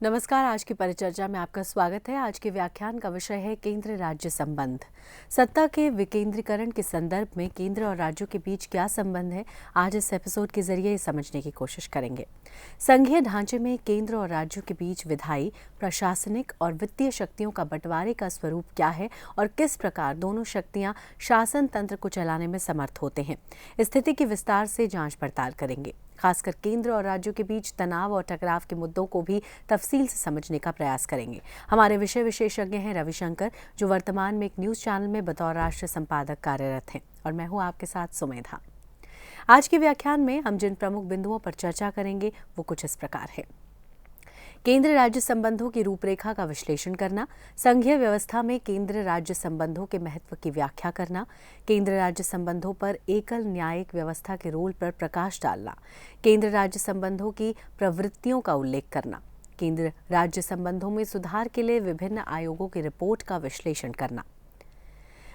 नमस्कार। आज की परिचर्चा में आपका स्वागत है। आज के व्याख्यान का विषय है केंद्र राज्य संबंध। सत्ता के विकेंद्रीकरण के संदर्भ में केंद्र और राज्यों के बीच क्या संबंध है, आज इस एपिसोड के जरिए समझने की कोशिश करेंगे। संघीय ढांचे में केंद्र और राज्यों के बीच विधायी, प्रशासनिक और वित्तीय शक्तियों का बंटवारे का स्वरूप क्या है और किस प्रकार दोनों शक्तियां शासन तंत्र को चलाने में समर्थ होते हैं, स्थिति की विस्तार से जांच पड़ताल करेंगे। खासकर केंद्र और राज्यों के बीच तनाव और टकराव के मुद्दों को भी तफसील से समझने का प्रयास करेंगे। हमारे विषय विशेषज्ञ हैं रविशंकर, जो वर्तमान में एक न्यूज चैनल में बतौर राष्ट्रीय संपादक कार्यरत हैं, और मैं हूं आपके साथ सुमेधा। आज के व्याख्यान में हम जिन प्रमुख बिंदुओं पर चर्चा करेंगे वो कुछ इस प्रकार है। केंद्र राज्य संबंधों की रूपरेखा का विश्लेषण करना, संघीय व्यवस्था में केंद्र राज्य संबंधों के महत्व की व्याख्या करना, केंद्र राज्य संबंधों पर एकल न्यायिक व्यवस्था के रोल पर प्रकाश डालना, केंद्र राज्य संबंधों की प्रवृत्तियों का उल्लेख करना, केंद्र राज्य संबंधों में सुधार के लिए विभिन्न आयोगों की रिपोर्ट का विश्लेषण करना।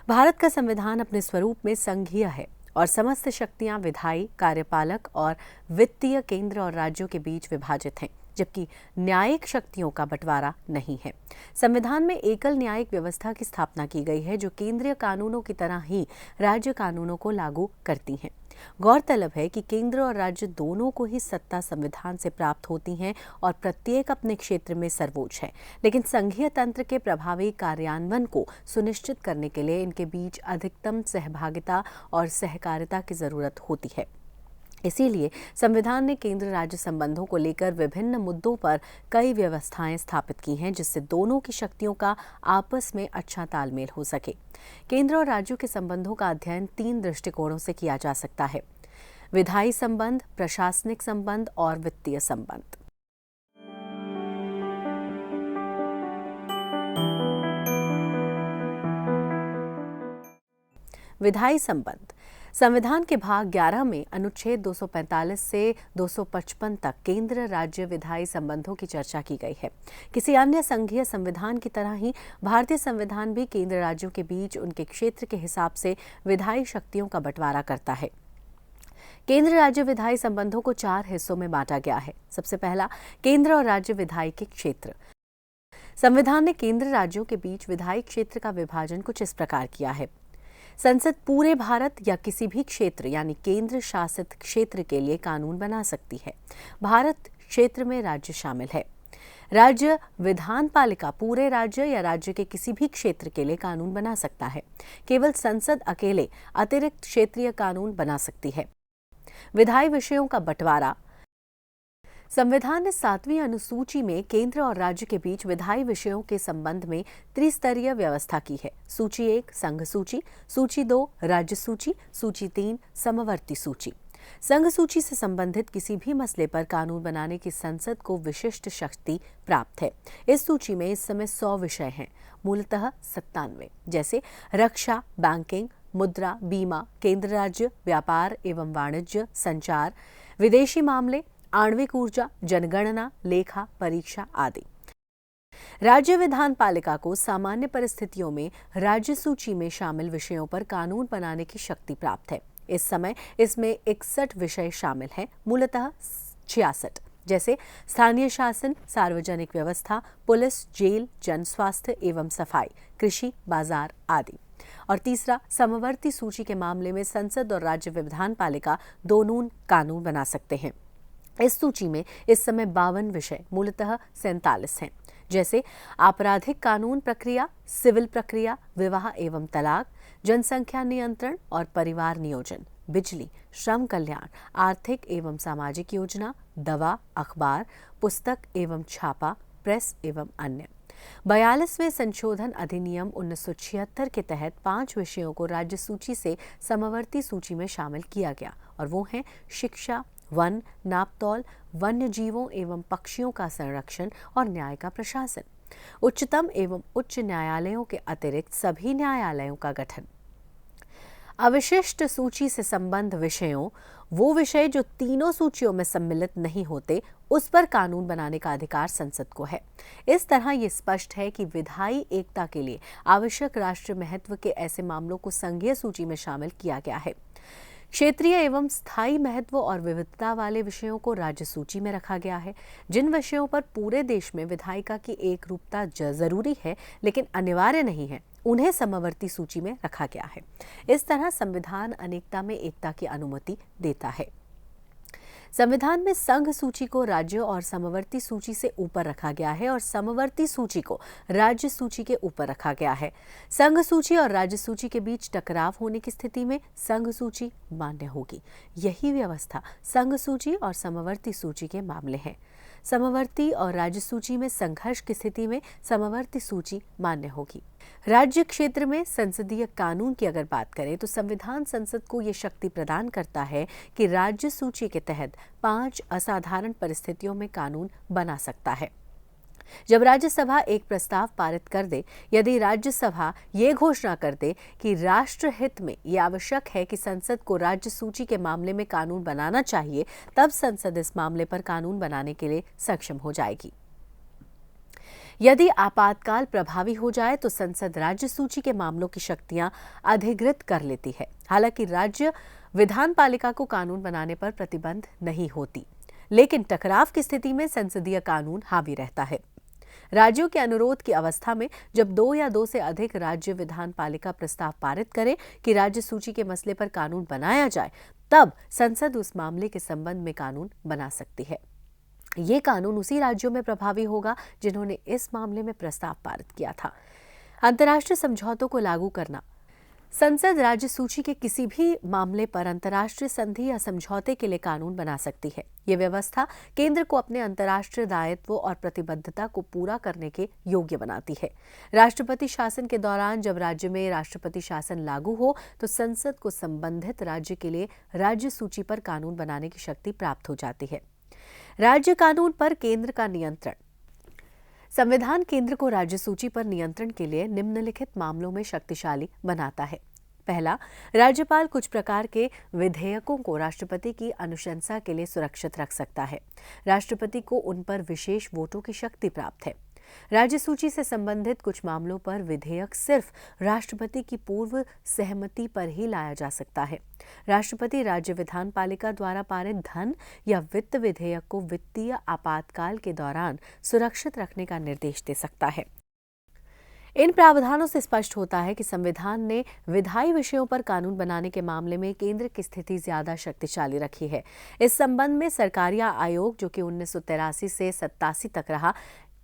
भारत का संविधान अपने स्वरूप में संघीय है और समस्त शक्तियां विधायी, कार्यपालक और वित्तीय केंद्र और राज्यों के बीच विभाजित हैं, जबकि न्यायिक शक्तियों का बंटवारा नहीं है। संविधान में एकल न्यायिक व्यवस्था की स्थापना की गई है, जो केंद्रीय कानूनों की तरह ही राज्य कानूनों को लागू करती हैं। गौरतलब है कि केंद्र और राज्य दोनों को ही सत्ता संविधान से प्राप्त होती है और प्रत्येक अपने क्षेत्र में सर्वोच्च है, लेकिन संघीय तंत्र के प्रभावी कार्यान्वयन को सुनिश्चित करने के लिए इनके बीच अधिकतम सहभागिता और सहकारिता की जरूरत होती है। इसीलिए संविधान ने केंद्र राज्य संबंधों को लेकर विभिन्न मुद्दों पर कई व्यवस्थाएं स्थापित की हैं, जिससे दोनों की शक्तियों का आपस में अच्छा तालमेल हो सके। केंद्र और राज्यों के संबंधों का अध्ययन 3 दृष्टिकोणों से किया जा सकता है: विधायी संबंध, प्रशासनिक संबंध और वित्तीय संबंध। विधायी संबंध संविधान के भाग 11 में अनुच्छेद 245 से 255 तक केंद्र राज्य विधायी संबंधों की चर्चा की गई है। किसी अन्य संघीय संविधान की तरह ही भारतीय संविधान भी केंद्र राज्यों के बीच उनके क्षेत्र के हिसाब से विधायी शक्तियों का बंटवारा करता है। केंद्र राज्य विधायी संबंधों को 4 हिस्सों में बांटा गया है। सबसे पहला, केंद्र और राज्य विधायी के क्षेत्र। संविधान ने केंद्र राज्यों के बीच विधायी क्षेत्र का विभाजन कुछ इस प्रकार किया है: संसद पूरे भारत या किसी भी क्षेत्र यानी केंद्र शासित क्षेत्र के लिए कानून बना सकती है। भारत क्षेत्र में राज्य शामिल है। राज्य विधान पालिका पूरे राज्य या राज्य के किसी भी क्षेत्र के लिए कानून बना सकता है। केवल संसद अकेले अतिरिक्त क्षेत्रीय कानून बना सकती है। विधायी विषयों का बंटवारा। संविधान ने 7वीं अनुसूची में केंद्र और राज्य के बीच विधायी विषयों के संबंध में त्रिस्तरीय व्यवस्था की है। सूची 1 संघ सूची, सूची 2 राज्य सूची, सूची 3 समवर्ती सूची। संघ सूची से संबंधित किसी भी मसले पर कानून बनाने की संसद को विशिष्ट शक्ति प्राप्त है। इस सूची में इस समय 100 विषय हैं, मूलतः 97, जैसे रक्षा, बैंकिंग, मुद्रा, बीमा, केंद्र राज्य, व्यापार एवं वाणिज्य, संचार, विदेशी मामले, आणविक ऊर्जा, जनगणना, लेखा परीक्षा आदि। राज्य विधान पालिका को सामान्य परिस्थितियों में राज्य सूची में शामिल विषयों पर कानून बनाने की शक्ति प्राप्त है। इस समय इसमें 61 विषय शामिल हैं, मूलतः 66, जैसे स्थानीय शासन, सार्वजनिक व्यवस्था, पुलिस, जेल, जन स्वास्थ्य एवं सफाई, कृषि, बाजार आदि। और तीसरा, समवर्ती सूची के मामले में संसद और राज्य विधान पालिका दोनों कानून बना सकते हैं। इस सूची में इस समय 52 विषय, मूलतः 47 हैं, जैसे आपराधिक कानून प्रक्रिया, सिविल प्रक्रिया, विवाह एवं तलाक, जनसंख्या नियंत्रण और परिवार नियोजन, बिजली, श्रम कल्याण, आर्थिक एवं सामाजिक योजना, दवा, अखबार, पुस्तक एवं छापा, प्रेस एवं अन्य। 42वें संशोधन अधिनियम 1976 के तहत 5 विषयों को राज्य सूची से समवर्ती सूची में शामिल किया गया और वो हैं शिक्षा, वन, नापतौल, वन्य जीवों एवं पक्षियों का संरक्षण और न्याय का प्रशासन। उच्चतम एवं उच्च न्यायालयों के अतिरिक्त सभी न्यायालयों का गठन। अविशिष्ट सूची से संबद्ध विषयों, वो विषय जो तीनों सूचियों में सम्मिलित नहीं होते, उस पर कानून बनाने का अधिकार संसद को है। इस तरह ये स्पष्ट है कि विधायी एकता के लिए आवश्यक राष्ट्रीय महत्व के ऐसे मामलों को संघीय सूची में शामिल किया गया है। क्षेत्रीय एवं स्थायी महत्व और विविधता वाले विषयों को राज्य सूची में रखा गया है। जिन विषयों पर पूरे देश में विधायिका की एक रूपता जरूरी है लेकिन अनिवार्य नहीं है, उन्हें समवर्ती सूची में रखा गया है। इस तरह संविधान अनेकता में एकता की अनुमति देता है। संविधान में संघ सूची को राज्य और समवर्ती सूची से ऊपर रखा गया है और समवर्ती सूची को राज्य सूची के ऊपर रखा गया है। संघ सूची और राज्य सूची के बीच टकराव होने की स्थिति में संघ सूची मान्य होगी। यही व्यवस्था संघ सूची और समवर्ती सूची के मामले है। समवर्ती और राज्य सूची में संघर्ष की स्थिति में समवर्ती सूची मान्य होगी। राज्य क्षेत्र में संसदीय कानून की अगर बात करें तो संविधान संसद को ये शक्ति प्रदान करता है कि राज्य सूची के तहत 5 असाधारण परिस्थितियों में कानून बना सकता है। जब राज्यसभा एक प्रस्ताव पारित कर दे, यदि राज्यसभा ये घोषणा कर दे कि राष्ट्र हित में ये आवश्यक है कि संसद को राज्य सूची के मामले में कानून बनाना चाहिए, तब संसद इस मामले पर कानून बनाने के लिए सक्षम हो जाएगी। यदि आपातकाल प्रभावी हो जाए तो संसद राज्य सूची के मामलों की शक्तियां अधिग्रहित कर लेती है। हालांकि राज्य विधानपालिका को कानून बनाने पर प्रतिबंध नहीं होती, लेकिन टकराव की स्थिति में संसदीय कानून हावी रहता है। राज्यों के अनुरोध की अवस्था में जब 2 या 2 से अधिक राज्य विधानपालिका प्रस्ताव पारित करें कि राज्य सूची के मसले पर कानून बनाया जाए, तब संसद उस मामले के संबंध में कानून बना सकती है। ये कानून उसी राज्यों में प्रभावी होगा जिन्होंने इस मामले में प्रस्ताव पारित किया था। अंतर्राष्ट्रीय समझौतों को लागू करना। संसद राज्य सूची के किसी भी मामले पर अंतर्राष्ट्रीय संधि या समझौते के लिए कानून बना सकती है। ये व्यवस्था केंद्र को अपने अंतर्राष्ट्रीय दायित्व और प्रतिबद्धता को पूरा करने के योग्य बनाती है। राष्ट्रपति शासन के दौरान जब राज्य में राष्ट्रपति शासन लागू हो तो संसद को संबंधित राज्य के लिए राज्य सूची पर कानून बनाने की शक्ति प्राप्त हो जाती है। राज्य कानून पर केंद्र का नियंत्रण। संविधान केंद्र को राज्य सूची पर नियंत्रण के लिए निम्नलिखित मामलों में शक्तिशाली बनाता है। पहला, राज्यपाल कुछ प्रकार के विधेयकों को राष्ट्रपति की अनुशंसा के लिए सुरक्षित रख सकता है। राष्ट्रपति को उन पर विशेष वोटों की शक्ति प्राप्त है। राज्य सूची से संबंधित कुछ मामलों पर विधेयक सिर्फ राष्ट्रपति की पूर्व सहमति पर ही लाया जा सकता है। राष्ट्रपति राज्य विधानपालिका द्वारा पारित धन या वित्त विधेयक को वित्तीय आपातकाल के दौरान सुरक्षित रखने का निर्देश दे सकता है। इन प्रावधानों से स्पष्ट होता है कि संविधान ने विधायी विषयों पर कानून बनाने के मामले में केंद्र की स्थिति ज्यादा शक्तिशाली रखी है। इस संबंध में सरकारिया आयोग, जो कि 1983 से 87 तक रहा,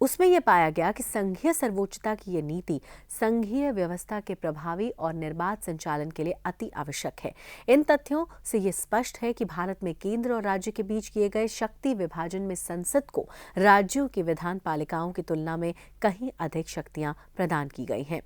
उसमें यह पाया गया कि संघीय सर्वोच्चता की ये नीति संघीय व्यवस्था के प्रभावी और निर्बाध संचालन के लिए अति आवश्यक है। इन तथ्यों से ये स्पष्ट है कि भारत में केंद्र और राज्य के बीच किए गए शक्ति विभाजन में संसद को राज्यों की विधान पालिकाओं की तुलना में कहीं अधिक शक्तियां प्रदान की गई हैं।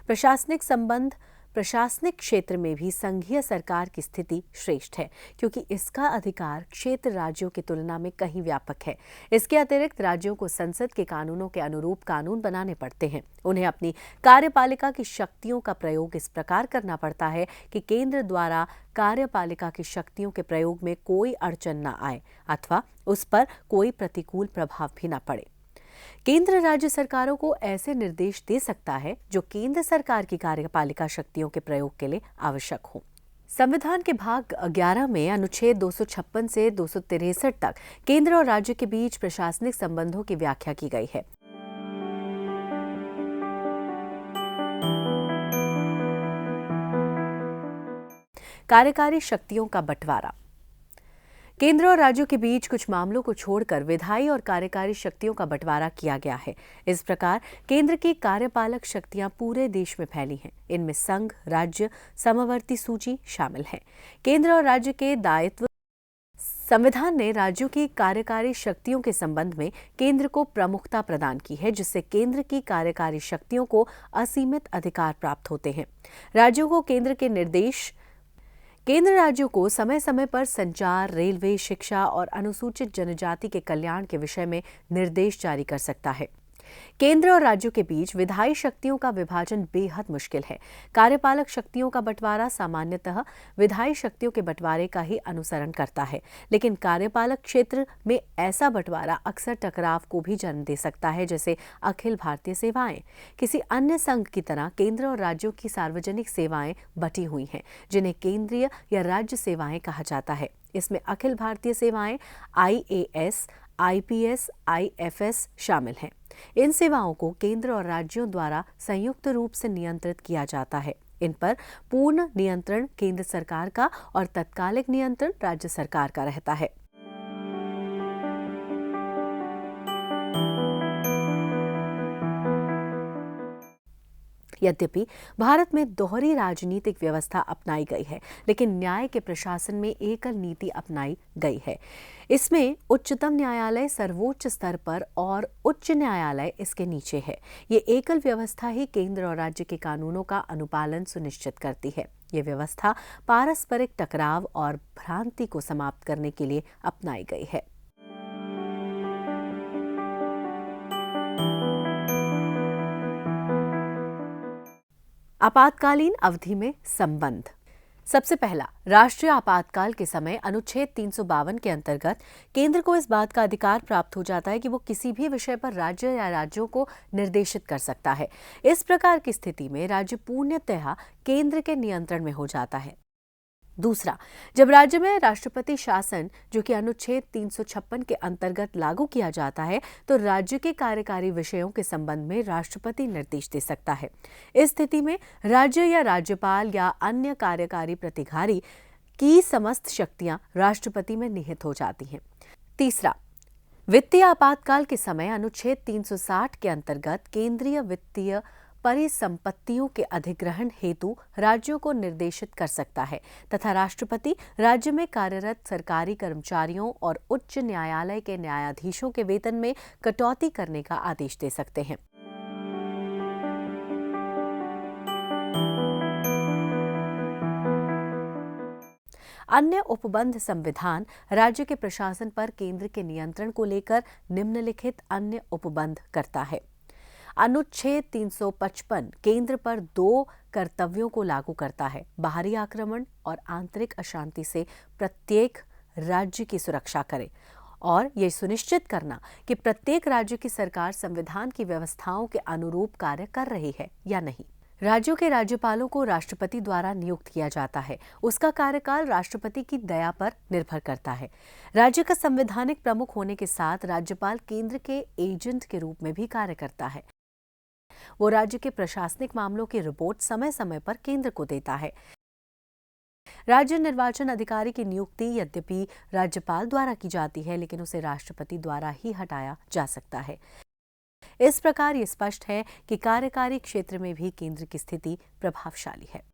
प्रशासनिक संबंध। प्रशासनिक क्षेत्र में भी संघीय सरकार की स्थिति श्रेष्ठ है, क्योंकि इसका अधिकार क्षेत्र राज्यों की तुलना में कहीं व्यापक है। इसके अतिरिक्त राज्यों को संसद के कानूनों के अनुरूप कानून बनाने पड़ते हैं। उन्हें अपनी कार्यपालिका की शक्तियों का प्रयोग इस प्रकार करना पड़ता है कि केंद्र द्वारा कार्यपालिका की शक्तियों के प्रयोग में कोई अड़चन न आए अथवा उस पर कोई प्रतिकूल प्रभाव भी न पड़े। केंद्र राज्य सरकारों को ऐसे निर्देश दे सकता है जो केंद्र सरकार की कार्यपालिका शक्तियों के प्रयोग के लिए आवश्यक हो। संविधान के भाग 11 में अनुच्छेद 256 से 263 तक केंद्र और राज्य के बीच प्रशासनिक संबंधों की व्याख्या की गई है। कार्यकारी शक्तियों का बंटवारा। केंद्र और राज्यों के बीच कुछ मामलों को छोड़कर विधायी और कार्यकारी शक्तियों का बंटवारा किया गया है। इस प्रकार केंद्र की कार्यपालक शक्तियां पूरे देश में फैली हैं। इनमें संघ, राज्य, समवर्ती सूची शामिल हैं। केंद्र और राज्य के दायित्व संविधान ने राज्यों की कार्यकारी शक्तियों के संबंध में केंद्र को प्रमुखता प्रदान की है, जिससे केंद्र की कार्यकारी शक्तियों को असीमित अधिकार प्राप्त होते हैं। केंद्र राज्यों को समय समय पर संचार, रेलवे, शिक्षा और अनुसूचित जनजाति के कल्याण के विषय में निर्देश जारी कर सकता है। केंद्र और राज्यों के बीच विधायी शक्तियों का विभाजन बेहद मुश्किल है। कार्यपालक शक्तियों का बंटवारा सामान्यतः विधायी शक्तियों के बंटवारे का ही अनुसरण करता है, लेकिन कार्यपालक क्षेत्र में ऐसा बंटवारा अक्सर टकराव को भी जन्म दे सकता है, जैसे अखिल भारतीय सेवाएं। किसी अन्य संघ की तरह केंद्र और राज्यों की सार्वजनिक सेवाएं बटी हुई हैं, जिन्हें केंद्रीय या राज्य सेवाएं कहा जाता है। इसमें अखिल भारतीय सेवाएं, IAS, IPS, IFS शामिल हैं। इन सेवाओं को केंद्र और राज्यों द्वारा संयुक्त रूप से नियंत्रित किया जाता है। इन पर पूर्ण नियंत्रण केंद्र सरकार का और तत्कालिक नियंत्रण राज्य सरकार का रहता है। यद्यपि भारत में दोहरी राजनीतिक व्यवस्था अपनाई गई है, लेकिन न्याय के प्रशासन में एकल नीति अपनाई गई है। इसमें उच्चतम न्यायालय सर्वोच्च स्तर पर और उच्च न्यायालय इसके नीचे है। ये एकल व्यवस्था ही केंद्र और राज्य के कानूनों का अनुपालन सुनिश्चित करती है। ये व्यवस्था पारस्परिक टकराव और भ्रांति को समाप्त करने के लिए अपनाई गई है। आपातकालीन अवधि में संबंध। सबसे पहला, राष्ट्रीय आपातकाल के समय अनुच्छेद 352 के अंतर्गत केंद्र को इस बात का अधिकार प्राप्त हो जाता है कि वो किसी भी विषय पर राज्य या राज्यों को निर्देशित कर सकता है। इस प्रकार की स्थिति में राज्य पूर्णतः केंद्र के नियंत्रण में हो जाता है। दूसरा, जब राज्य में राष्ट्रपति शासन, जो कि अनुच्छेद 356 के अंतर्गत लागू किया जाता है, तो राज्य के कार्यकारी विषयों के संबंध में राष्ट्रपति निर्देश दे सकता है। इस स्थिति में राज्य या राज्यपाल या अन्य कार्यकारी प्राधिकारी की समस्त शक्तियां राष्ट्रपति में निहित हो जाती हैं। तीसरा, वित्तीय आपातकाल के समय अनुच्छेद 360 के अंतर्गत केंद्रीय वित्तीय परिसंपत्तियों के अधिग्रहण हेतु राज्यों को निर्देशित कर सकता है तथा राष्ट्रपति राज्य में कार्यरत सरकारी कर्मचारियों और उच्च न्यायालय के न्यायाधीशों के वेतन में कटौती करने का आदेश दे सकते हैं। अन्य उपबंध संविधान राज्य के प्रशासन पर केंद्र के नियंत्रण को लेकर निम्नलिखित अन्य उपबंध करता है। अनुच्छेद 355 केंद्र पर 2 कर्तव्यों को लागू करता है: बाहरी आक्रमण और आंतरिक अशांति से प्रत्येक राज्य की सुरक्षा करे और यह सुनिश्चित करना कि प्रत्येक राज्य की सरकार संविधान की व्यवस्थाओं के अनुरूप कार्य कर रही है या नहीं। राज्यों के राज्यपालों को राष्ट्रपति द्वारा नियुक्त किया जाता है। उसका कार्यकाल राष्ट्रपति की दया पर निर्भर करता है। राज्य का संवैधानिक प्रमुख होने के साथ राज्यपाल केंद्र के एजेंट के रूप में भी कार्य करता है। वो राज्य के प्रशासनिक मामलों की रिपोर्ट समय समय पर केंद्र को देता है। राज्य निर्वाचन अधिकारी की नियुक्ति यद्यपि राज्यपाल द्वारा की जाती है, लेकिन उसे राष्ट्रपति द्वारा ही हटाया जा सकता है। इस प्रकार ये स्पष्ट है कि कार्यकारी क्षेत्र में भी केंद्र की स्थिति प्रभावशाली है।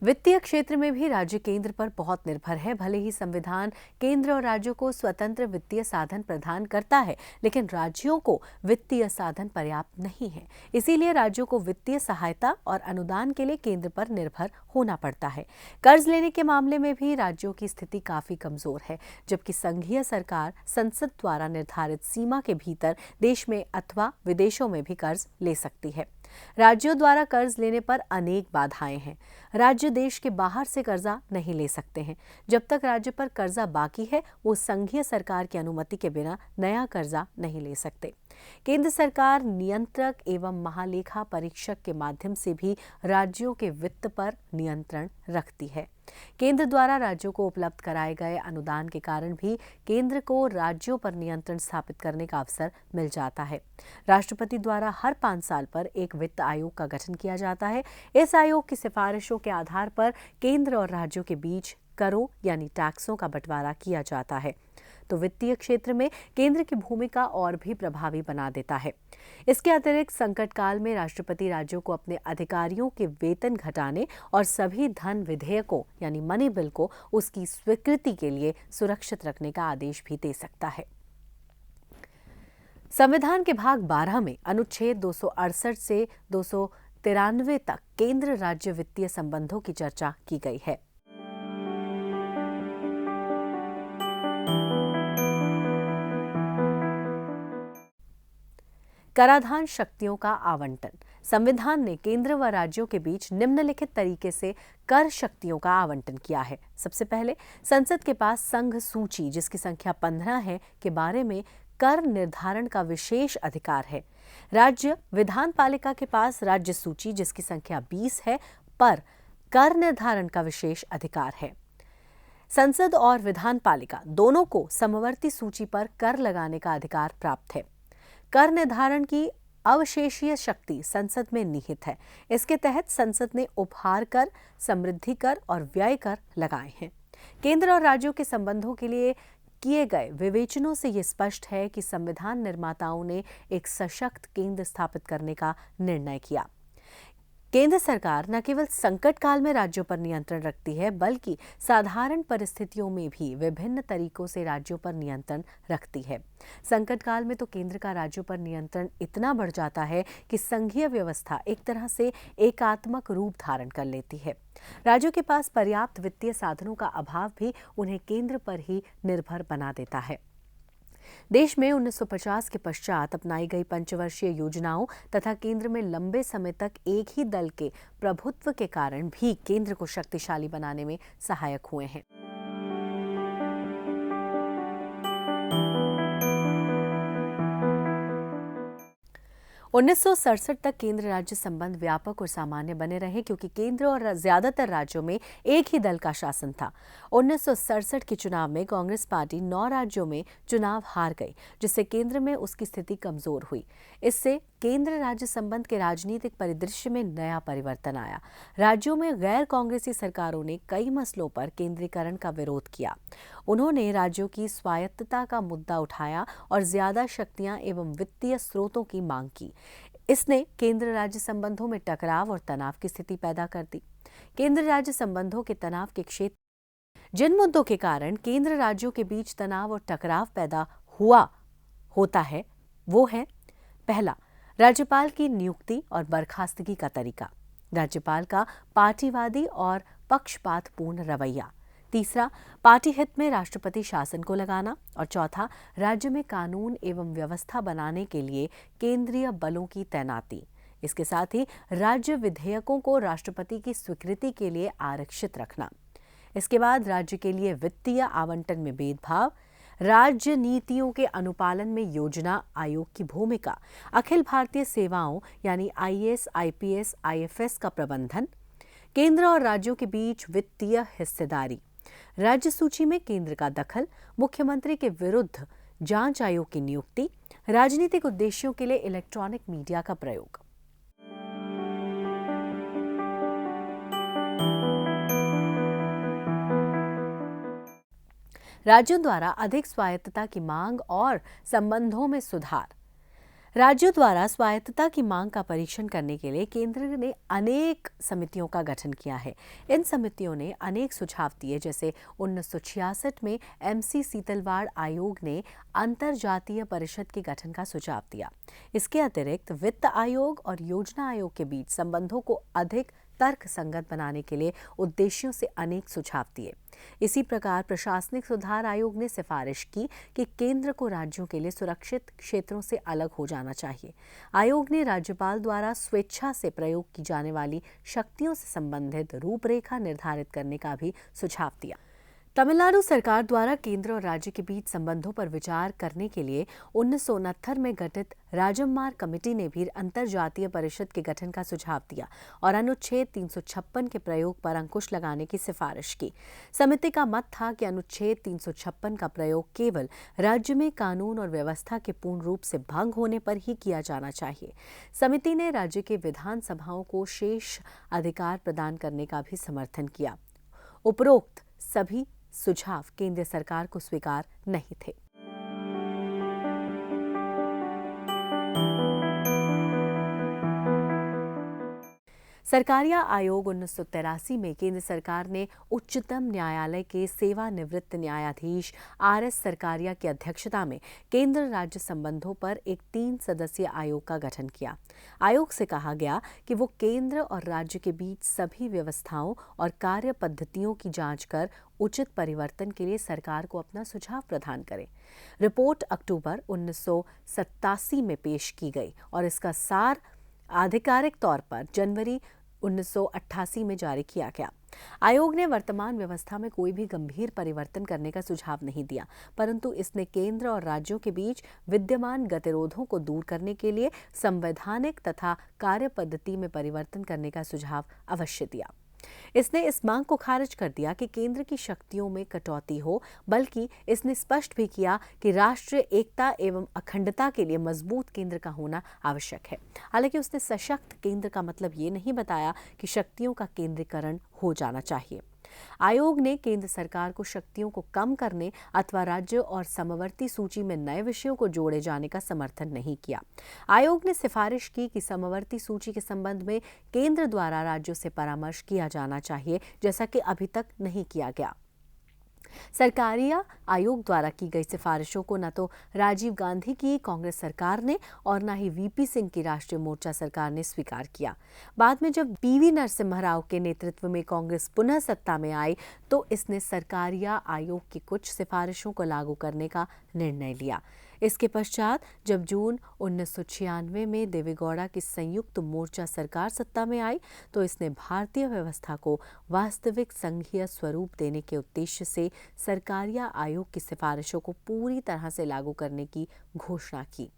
वित्तीय क्षेत्र में भी राज्य केंद्र पर बहुत निर्भर है। भले ही संविधान केंद्र और राज्यों को स्वतंत्र वित्तीय साधन प्रदान करता है, लेकिन राज्यों को वित्तीय साधन पर्याप्त नहीं है। इसीलिए राज्यों को वित्तीय सहायता और अनुदान के लिए केंद्र पर निर्भर होना पड़ता है। कर्ज लेने के मामले में भी राज्यों की स्थिति काफी कमजोर है, जबकि संघीय सरकार संसद द्वारा निर्धारित सीमा के भीतर देश में अथवा विदेशों में भी कर्ज ले सकती है। राज्यों द्वारा कर्ज लेने पर अनेक बाधाएं हैं। राज्य देश के बाहर से कर्जा नहीं ले सकते हैं। जब तक राज्य पर कर्जा बाकी है, वो संघीय सरकार की अनुमति के बिना नया कर्जा नहीं ले सकते। केंद्र सरकार नियंत्रक एवं महालेखा परीक्षक के माध्यम से भी राज्यों के वित्त पर नियंत्रण रखती है। केंद्र द्वारा राज्यों को उपलब्ध कराए गए अनुदान के कारण भी केंद्र को राज्यों पर नियंत्रण स्थापित करने का अवसर मिल जाता है। राष्ट्रपति द्वारा हर 5 साल पर एक वित्त आयोग का गठन किया जाता है। इस आयोग की सिफारिशों के आधार पर केंद्र और राज्यों के बीच करों यानी टैक्सों का बंटवारा किया जाता है। तो वित्तीय क्षेत्र में केंद्र की भूमिका और भी प्रभावी बना देता है। इसके अतिरिक्त संकट काल में राष्ट्रपति राज्यों को अपने अधिकारियों के वेतन घटाने और सभी धन विधेयकों यानी मनी बिल को उसकी स्वीकृति के लिए सुरक्षित रखने का आदेश भी दे सकता है। संविधान के भाग 12 में अनुच्छेद 268 से 293 तक केंद्र राज्य वित्तीय संबंधों की चर्चा की गई है। कराधान शक्तियों का आवंटन। संविधान ने केंद्र व राज्यों के बीच निम्नलिखित तरीके से कर शक्तियों का आवंटन किया है। सबसे पहले, संसद के पास संघ सूची जिसकी संख्या 15 है के बारे में कर निर्धारण का विशेष अधिकार है। राज्य विधान पालिका के पास राज्य सूची जिसकी संख्या 20 है पर कर निर्धारण का विशेष अधिकार है। संसद और विधान पालिका दोनों को समवर्ती सूची पर कर लगाने का अधिकार प्राप्त है। कर निर्धारण की अवशेषीय शक्ति संसद में निहित है। इसके तहत संसद ने उपहार कर, समृद्धि कर और व्यय कर लगाए हैं। केंद्र और राज्यों के संबंधों के लिए किए गए विवेचनों से यह स्पष्ट है कि संविधान निर्माताओं ने एक सशक्त केंद्र स्थापित करने का निर्णय किया। केंद्र सरकार न केवल संकट काल में राज्यों पर नियंत्रण रखती है बल्कि साधारण परिस्थितियों में भी विभिन्न तरीकों से राज्यों पर नियंत्रण रखती है। संकट काल में तो केंद्र का राज्यों पर नियंत्रण इतना बढ़ जाता है कि संघीय व्यवस्था एक तरह से एकात्मक रूप धारण कर लेती है। राज्यों के पास पर्याप्त वित्तीय साधनों का अभाव भी उन्हें केंद्र पर ही निर्भर बना देता है। देश में 1950 के पश्चात अपनाई गई पंचवर्षीय योजनाओं तथा केंद्र में लंबे समय तक एक ही दल के प्रभुत्व के कारण भी केंद्र को शक्तिशाली बनाने में सहायक हुए हैं। 1967 तक केंद्र राज्य संबंध व्यापक और सामान्य बने रहे क्योंकि केंद्र और ज्यादातर राज्यों में एक ही दल का शासन था। 1967 के चुनाव में कांग्रेस पार्टी 9 राज्यों में चुनाव हार गई, जिससे केंद्र में उसकी स्थिति कमजोर हुई। इससे केंद्र राज्य संबंध के राजनीतिक परिदृश्य में नया परिवर्तन आया। राज्यों में गैर कांग्रेसी सरकारों ने कई मसलों पर केंद्रीकरण का विरोध किया। उन्होंने राज्यों की स्वायत्तता का मुद्दा उठाया और ज्यादा शक्तियां एवं वित्तीय स्रोतों की मांग की। इसने केंद्र राज्य संबंधों में टकराव और तनाव की स्थिति पैदा कर दी। केंद्र राज्य संबंधों के तनाव के क्षेत्र जिन मुद्दों के कारण केंद्र राज्यों के बीच तनाव और टकराव पैदा होता है वो है, पहला, राज्यपाल की नियुक्ति और बर्खास्तगी का तरीका। राज्यपाल का पार्टीवादी और पक्षपातपूर्ण रवैया। तीसरा, पार्टी हित में राष्ट्रपति शासन को लगाना। और चौथा, राज्य में कानून एवं व्यवस्था बनाने के लिए केंद्रीय बलों की तैनाती। इसके साथ ही राज्य विधेयकों को राष्ट्रपति की स्वीकृति के लिए आरक्षित रखना। इसके बाद राज्य के लिए वित्तीय आवंटन में भेदभाव, राज्य नीतियों के अनुपालन में योजना आयोग की भूमिका, अखिल भारतीय सेवाओं यानी आईएएस, आईपीएस, आईएफएस का प्रबंधन, केंद्र और राज्यों के बीच वित्तीय हिस्सेदारी, राज्य सूची में केंद्र का दखल, मुख्यमंत्री के विरुद्ध जांच आयोग की नियुक्ति, राजनीतिक उद्देश्यों के लिए इलेक्ट्रॉनिक मीडिया का प्रयोग। राज्यों द्वारा अधिक स्वायत्तता की मांग और संबंधों में सुधार। राज्यों द्वारा स्वायत्तता की मांग का परीक्षण करने के लिए केंद्र ने अनेक समितियों का गठन किया है। इन समितियों ने अनेक सुझाव दिए, जैसे 1966 में एमसी सीतलवाड़ आयोग ने अंतरजातीय परिषद के गठन का सुझाव दिया। इसके अतिरिक्त वित्त आयोग और योजना आयोग के बीच संबंधों को अधिक तर्क संगत बनाने के लिए उद्देश्यों से अनेक सुझाव दिए। इसी प्रकार प्रशासनिक सुधार आयोग ने सिफारिश की कि केंद्र को राज्यों के लिए सुरक्षित क्षेत्रों से अलग हो जाना चाहिए। आयोग ने राज्यपाल द्वारा स्वेच्छा से प्रयोग की जाने वाली शक्तियों से संबंधित रूपरेखा निर्धारित करने का भी सुझाव दिया। तमिलनाडु सरकार द्वारा केंद्र और राज्य के बीच संबंधों पर विचार करने के लिए 1969 में गठित राजम्मार कमेटी ने भी अंतरजातीय परिषद के गठन का सुझाव दिया और अनुच्छेद 356 के प्रयोग पर अंकुश लगाने की सिफारिश की। समिति का मत था कि अनुच्छेद 356 का प्रयोग केवल राज्य में कानून और व्यवस्था के पूर्ण रूप से भंग होने पर ही किया जाना चाहिए। समिति ने राज्य के विधानसभाओं को शेष अधिकार प्रदान करने का भी समर्थन किया। उपरोक्त सभी सुझाव केंद्र सरकार को स्वीकार नहीं थे। सरकारिया आयोग 1983 में केंद्र सरकार ने उच्चतम न्यायालय के सेवानिवृत्त न्यायाधीश आर.एस. सरकारिया की अध्यक्षता में केंद्र राज्य संबंधों पर एक 3 सदस्यीय आयोग का गठन किया। आयोग से कहा गया कि वो केंद्र और राज्य के बीच सभी व्यवस्थाओं और कार्य पद्धतियों की जांच कर उचित परिवर्तन के लिए सरकार को अपना सुझाव प्रदान करे। रिपोर्ट अक्टूबर 1987 में पेश की गई और इसका सार आधिकारिक तौर पर जनवरी 1988 में जारी किया गया। आयोग ने वर्तमान व्यवस्था में कोई भी गंभीर परिवर्तन करने का सुझाव नहीं दिया, परंतु इसने केंद्र और राज्यों के बीच विद्यमान गतिरोधों को दूर करने के लिए संवैधानिक तथा कार्य पद्धति में परिवर्तन करने का सुझाव अवश्य दिया। इसने इस मांग को खारिज कर दिया कि केंद्र की शक्तियों में कटौती हो, बल्कि इसने स्पष्ट भी किया कि राष्ट्रीय एकता एवं अखंडता के लिए मजबूत केंद्र का होना आवश्यक है। हालांकि उसने सशक्त केंद्र का मतलब ये नहीं बताया कि शक्तियों का केंद्रीकरण हो जाना चाहिए। आयोग ने केंद्र सरकार को शक्तियों को कम करने अथवा राज्य और समवर्ती सूची में नए विषयों को जोड़े जाने का समर्थन नहीं किया। आयोग ने सिफारिश की कि समवर्ती सूची के संबंध में केंद्र द्वारा राज्यों से परामर्श किया जाना चाहिए, जैसा कि अभी तक नहीं किया गया। सरकारिया आयोग द्वारा की गई सिफारिशों को न तो राजीव गांधी की कांग्रेस सरकार ने और न ही वीपी सिंह की राष्ट्रीय मोर्चा सरकार ने स्वीकार किया। बाद में जब पीवी नरसिम्हा राव के नेतृत्व में कांग्रेस पुनः सत्ता में आई तो इसने सरकारिया आयोग की कुछ सिफारिशों को लागू करने का निर्णय लिया। इसके पश्चात जब जून 1996 में देवेगौड़ा की संयुक्त मोर्चा सरकार सत्ता में आई तो इसने भारतीय व्यवस्था को वास्तविक संघीय स्वरूप देने के उद्देश्य से सरकारिया आयोग की सिफारिशों को पूरी तरह से लागू करने की घोषणा की।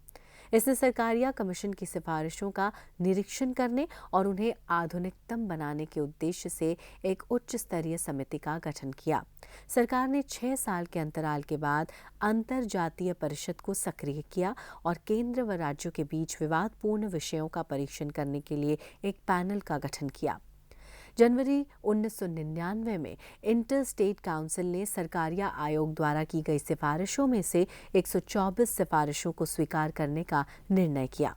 इसने सरकारिया कमीशन की सिफारिशों का निरीक्षण करने और उन्हें आधुनिकतम बनाने के उद्देश्य से एक उच्च स्तरीय समिति का गठन किया। सरकार ने 6 साल के अंतराल के बाद अंतरजातीय परिषद को सक्रिय किया और केंद्र व राज्यों के बीच विवादपूर्ण विषयों का परीक्षण करने के लिए एक पैनल का गठन किया। जनवरी 1999 में इंटर स्टेट काउंसिल ने सरकारिया आयोग द्वारा की गई सिफारिशों में से 124 सिफारिशों को स्वीकार करने का निर्णय किया।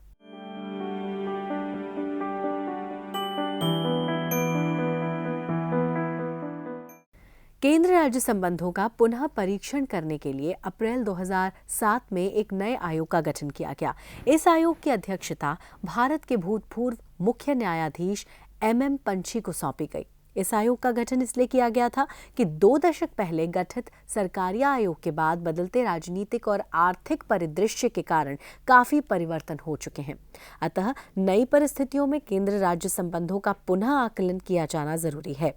केंद्र राज्य संबंधों का पुनः परीक्षण करने के लिए अप्रैल 2007 में एक नए आयोग का गठन किया गया। इस आयोग की अध्यक्षता भारत के भूतपूर्व मुख्य न्यायाधीश एम पंछी को सौंपी गई। इस आयोग का गठन इसलिए किया गया था कि 2 दशक पहले गठित सरकारिया आयोग के बाद बदलते राजनीतिक और आर्थिक परिदृश्य के कारण काफी परिवर्तन हो चुके हैं। अतः नई परिस्थितियों में केंद्र राज्य संबंधों का पुनः आकलन किया जाना जरूरी है।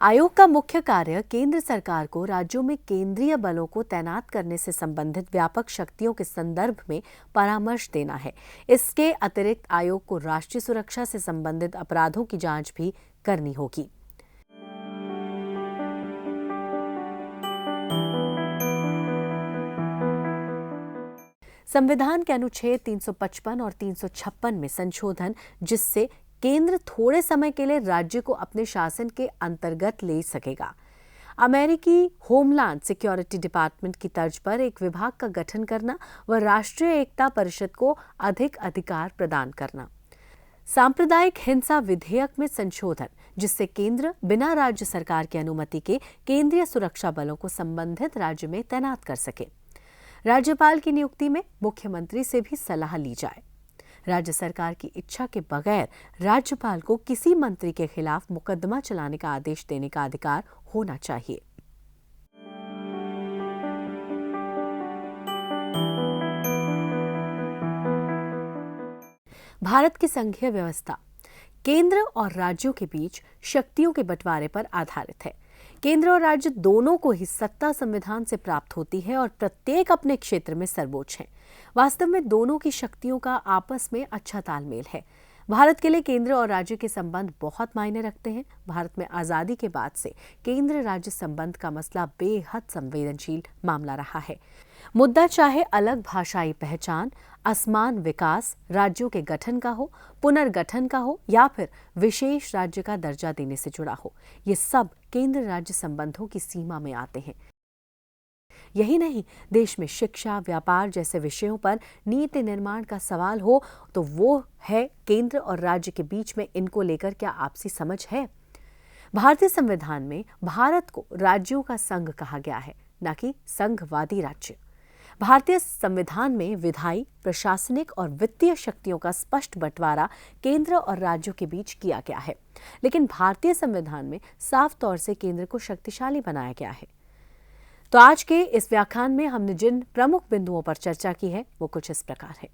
आयोग का मुख्य कार्य केंद्र सरकार को राज्यों में केंद्रीय बलों को तैनात करने से संबंधित व्यापक शक्तियों के संदर्भ में परामर्श देना है। इसके अतिरिक्त आयोग को राष्ट्रीय सुरक्षा से संबंधित अपराधों की जांच भी करनी होगी। संविधान के अनुच्छेद 355 और 356 में संशोधन, जिससे केंद्र थोड़े समय के लिए राज्य को अपने शासन के अंतर्गत ले सकेगा। अमेरिकी होमलैंड सिक्योरिटी डिपार्टमेंट की तर्ज पर एक विभाग का गठन करना व राष्ट्रीय एकता परिषद को अधिक अधिकार प्रदान करना। सांप्रदायिक हिंसा विधेयक में संशोधन, जिससे केंद्र बिना राज्य सरकार की अनुमति के केंद्रीय सुरक्षा बलों को संबंधित राज्य में तैनात कर सके। राज्यपाल की नियुक्ति में मुख्यमंत्री से भी सलाह ली जाए। राज्य सरकार की इच्छा के बगैर राज्यपाल को किसी मंत्री के खिलाफ मुकदमा चलाने का आदेश देने का अधिकार होना चाहिए। भारत की संघीय व्यवस्था केंद्र और राज्यों के बीच शक्तियों के बंटवारे पर आधारित है। केंद्र और राज्य दोनों को ही सत्ता संविधान से प्राप्त होती है और प्रत्येक अपने क्षेत्र में सर्वोच्च है। वास्तव में दोनों की शक्तियों का आपस में अच्छा तालमेल है। भारत के लिए केंद्र और राज्य के संबंध बहुत मायने रखते हैं। भारत में आजादी के बाद से केंद्र राज्य संबंध का मसला बेहद संवेदनशील मामला रहा है। मुद्दा चाहे अलग भाषाई पहचान, असमान विकास, राज्यों के गठन का हो, पुनर्गठन का हो या फिर विशेष राज्य का दर्जा देने से जुड़ा हो, ये सब केंद्र राज्य संबंधों की सीमा में आते हैं। यही नहीं, देश में शिक्षा, व्यापार जैसे विषयों पर नीति निर्माण का सवाल हो तो वो है केंद्र और राज्य के बीच में इनको लेकर क्या आपसी समझ है। भारतीय संविधान में भारत को राज्यों का संघ कहा गया है, न कि संघवादी राज्य। भारतीय संविधान में विधायी, प्रशासनिक और वित्तीय शक्तियों का स्पष्ट बंटवारा केंद्र और राज्यों के बीच किया गया है, लेकिन भारतीय संविधान में साफ तौर से केंद्र को शक्तिशाली बनाया गया है। तो आज के इस व्याख्यान में हमने जिन प्रमुख बिंदुओं पर चर्चा की है वो कुछ इस प्रकार है।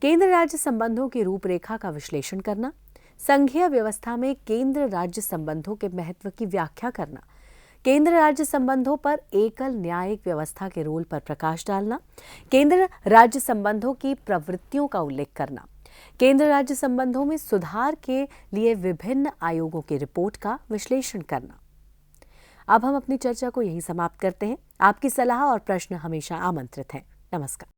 केंद्र राज्य संबंधों की रूपरेखा का विश्लेषण करना, संघीय व्यवस्था में केंद्र राज्य संबंधों के महत्व की व्याख्या करना, केंद्र राज्य संबंधों पर एकल न्यायिक व्यवस्था के रोल पर प्रकाश डालना, केंद्र राज्य संबंधों की प्रवृत्तियों का उल्लेख करना, केंद्र राज्य संबंधों में सुधार के लिए विभिन्न आयोगों की रिपोर्ट का विश्लेषण करना। अब हम अपनी चर्चा को यहीं समाप्त करते हैं। आपकी सलाह और प्रश्न हमेशा आमंत्रित हैं। नमस्कार।